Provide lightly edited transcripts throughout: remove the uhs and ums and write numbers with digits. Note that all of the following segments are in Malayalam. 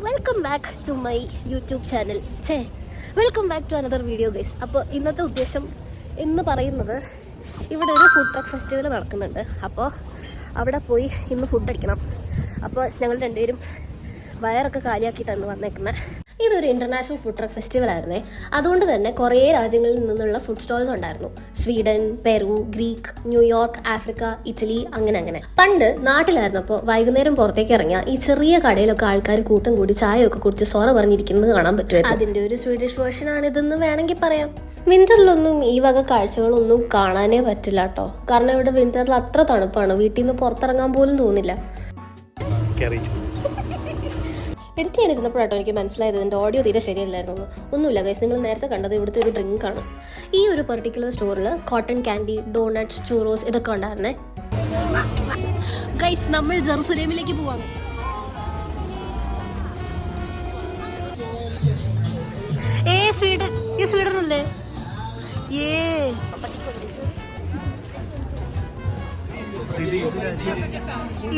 Welcome back to my YouTube channel. Welcome back to another video guys. അപ്പോൾ ഇന്നത്തെ ഉദ്ദേശം എന്ന് പറയുന്നത് ഇവിടെ ഒരു ഫുഡ് ട്രക്ക് ഫെസ്റ്റിവൽ നടക്കുന്നുണ്ട്. അപ്പോൾ അവിടെ പോയി ഇന്ന് ഫുഡ് അടിക്കണം. അപ്പോൾ ഞങ്ങൾ രണ്ടുപേരും വയറൊക്കെ കാലിയാക്കിയിട്ടാണ് വന്നേക്കുന്നത്. ഇതൊരു ഇൻ്റർനാഷണൽ ഫുഡ് ട്രക്ക് ഫെസ്റ്റിവൽ ആയിരുന്നേ. അതുകൊണ്ട് തന്നെ കുറേ രാജ്യങ്ങളിൽ നിന്നുള്ള ഫുഡ് സ്റ്റോൾസ് ഉണ്ടായിരുന്നു. Sweden, Peru, Greek, New York, Africa, Italy, അങ്ങനെ. പണ്ട് നാട്ടിലായിരുന്നപ്പോൾ വൈകുന്നേരം പുറത്തേക്ക് ഇറങ്ങിയാൽ ഈ ചെറിയ കടയിലൊക്കെ ആൾക്കാർ കൂട്ടം കൂടി ചായയൊക്കെ കുടിച്ച് സൊറ പറഞ്ഞിരിക്കുന്നത് കാണാൻ പറ്റുമായിരുന്നു. അതിൻ്റെ ഒരു സ്വീഡിഷ് വേർഷനാണ് ഇതെന്ന് വേണമെങ്കിൽ പറയാം. വിന്ററിലൊന്നും ഈ വക കാഴ്ചകളൊന്നും കാണാനേ പറ്റില്ല കേട്ടോ. കാരണം ഇവിടെ വിന്ററിൽ അത്ര തണുപ്പാണ്, വീട്ടിൽ നിന്ന് പുറത്തിറങ്ങാൻ പോലും തോന്നില്ല. എഡിറ്റ് ചെയ്യാനിരുന്നപ്പോഴാട്ടോ എനിക്ക് മനസ്സിലായത് ഇതിൻ്റെ ഓഡിയോ തീരെ ശരിയല്ലായിരുന്നു. ഒന്നുമില്ല ഗൈസ്, നിങ്ങൾ നേരത്തെ കണ്ടത് ഇവിടുത്തെ ഒരു ഡ്രിങ്കാണ്. ഈ ഒരു പെർട്ടിക്കുലർ സ്റ്റോറിൽ കോട്ടൺ ക്യാൻഡി, ഡോണട്ട്സ്, ചൂറോസ് ഇതൊക്കെ ഉണ്ടായിരുന്നേ. ഗൈസ്, നമ്മൾ ജെറുസലേമിലേക്ക് പോവാണ്. സ്വീഡൻ, ഈ സ്വീഡൻ അല്ലേ?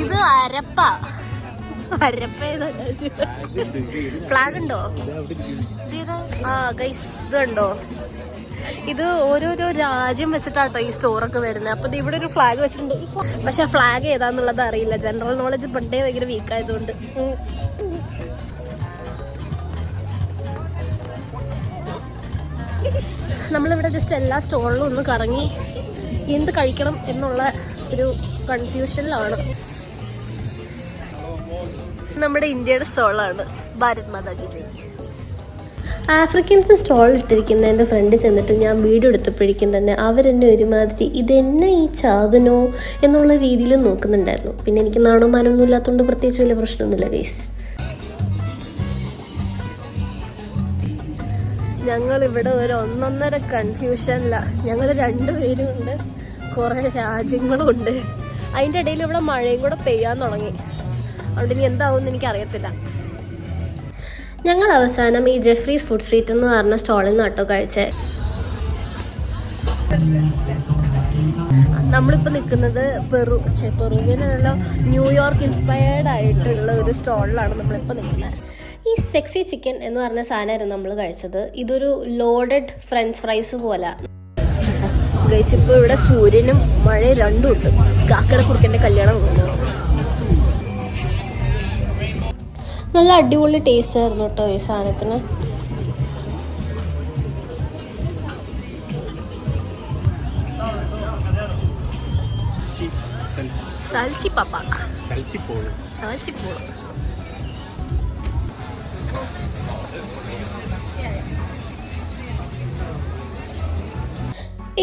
ഇത് അരപ്പ ഫ്ലാഗ് ഉണ്ടോ? ഗൈസ്, ഇത് കണ്ടോ? ഇത് ഓരോരോ രാജ്യം വെച്ചിട്ടാട്ടോ ഈ സ്റ്റോറൊക്കെ വരുന്നത്. അപ്പൊ ഇവിടെ ഒരു ഫ്ലാഗ് വെച്ചിട്ടുണ്ട്. പക്ഷെ ഫ്ലാഗ് ഏതാന്നുള്ളത് അറിയില്ല. ജനറൽ നോളജ് പണ്ടേ ഭയങ്കര വീക്ക് ആയതുകൊണ്ട്. നമ്മളിവിടെ ജസ്റ്റ് എല്ലാ സ്റ്റോറിലും ഒന്ന് കറങ്ങി എന്ത് കഴിക്കണം എന്നുള്ള ഒരു കൺഫ്യൂഷനിലാണ്. നമ്മുടെ ഇന്ത്യയുടെ സ്റ്റോളാണ്. ഭാരത് മാതാ കി ജയ്. ആഫ്രിക്കൻസ് സ്റ്റോൾ ഇട്ടിരിക്കുന്ന എൻ്റെ ഫ്രണ്ട് ചെന്നിട്ട് ഞാൻ വീഡിയോ എടുത്തപ്പോഴേക്കും തന്നെ അവരെന്നെ ഒരുമാതിരി ഇതെന്നെ ഈ ചാതനോ എന്നുള്ള രീതിയിൽ നോക്കുന്നുണ്ടായിരുന്നു. പിന്നെ എനിക്ക് നാണോമാനൊന്നും ഇല്ലാത്തതുകൊണ്ട് പ്രത്യേകിച്ച് വലിയ പ്രശ്നമൊന്നുമില്ല ഗൈസ്. ഞങ്ങളിവിടെ ഒരു ഒന്നൊന്നര കൺഫ്യൂഷനില്ല. ഞങ്ങൾ രണ്ടുപേരും ഉണ്ട്, കുറേ രാജ്യങ്ങളും ഉണ്ട്. അതിൻ്റെ ഇടയിൽ ഇവിടെ മഴയും കൂടെ പെയ്യാൻ തുടങ്ങി. അതുകൊണ്ട് ഇനി എന്താവും എനിക്ക് അറിയത്തില്ല. ഞങ്ങൾ അവസാനം ഈ ജെഫ്രീസ് ഫുഡ് സ്ട്രീറ്റ് എന്ന് പറഞ്ഞ സ്റ്റോളിൽ നിന്ന് കേട്ടോ കഴിച്ചേ. നമ്മളിപ്പോൾ നിൽക്കുന്നത് പെറുവിനല്ല, ന്യൂയോർക്ക് ഇൻസ്പയർഡ് ആയിട്ടുള്ള ഒരു സ്റ്റോളിലാണ് നമ്മളിപ്പോൾ നിൽക്കുന്നത്. ഈ സെക്സി ചിക്കൻ എന്ന് പറഞ്ഞ സാധനമായിരുന്നു നമ്മൾ കഴിച്ചത്. ഇതൊരു ലോഡഡ് ഫ്രഞ്ച് ഫ്രൈസ് പോലെ. ഗൈസ്, ഇപ്പോൾ ഇവിടെ സൂര്യനും മഴയും രണ്ടും ഉണ്ട്. കാക്കയുടെ കുറുക്കൻ്റെ കല്യാണം പോകുന്നു. നല്ല അടിപൊളി ടേസ്റ്റ് ആയിരുന്നു കേട്ടോ ഈ സാധനത്തിന്.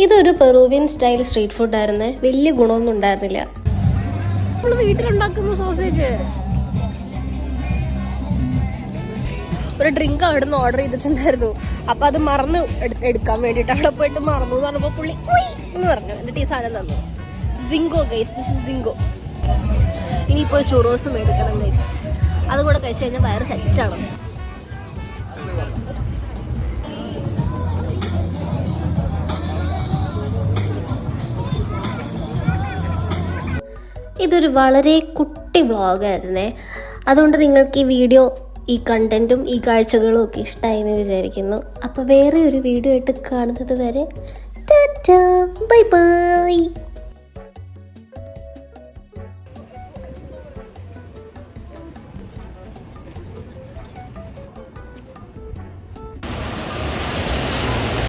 ഇതൊരു പെറൂവിയൻ സ്റ്റൈൽ സ്ട്രീറ്റ് ഫുഡ് ആയിരുന്നേ. വലിയ ഗുണമൊന്നും ഉണ്ടായിരുന്നില്ല. നമ്മൾ വീട്ടിലുണ്ടാക്കുന്ന സോസേജ്. ഒരു ഡ്രിങ്ക് അവിടെ നിന്ന് ഓർഡർ ചെയ്തിട്ടുണ്ടായിരുന്നു. അപ്പം അത് മറന്നു എടുക്കാൻ വേണ്ടിയിട്ട് അവിടെ പോയിട്ട് മറന്നു എന്ന് പറഞ്ഞപ്പോൾ പുള്ളി എന്ന് പറഞ്ഞു. എന്നിട്ട് ഈ സാധനം തന്നു. സിങ്കോ ഗൈസ്, ദിസ് ഇസ് സിങ്കോ. ഇനിയിപ്പോൾ ചുറോസ് മേടിക്കണം ഗൈസ്. അതും കൂടെ കഴിച്ച് കഴിഞ്ഞാൽ വയറ് സെറ്റാണ്. ഇതൊരു വളരെ കുട്ടി വ്ളോഗായിരുന്നേ. അതുകൊണ്ട് നിങ്ങൾക്ക് ഈ വീഡിയോ, ഈ കണ്ടന്റും ഈ കാഴ്ചകളും ഒക്കെ ഇഷ്ടമായി എന്ന് വിചാരിക്കുന്നു. അപ്പോൾ വേറെ ഒരു വീഡിയോ ആയിട്ട് കാണുന്നത് വരെ ടാറ്റാ, ബൈ ബൈ.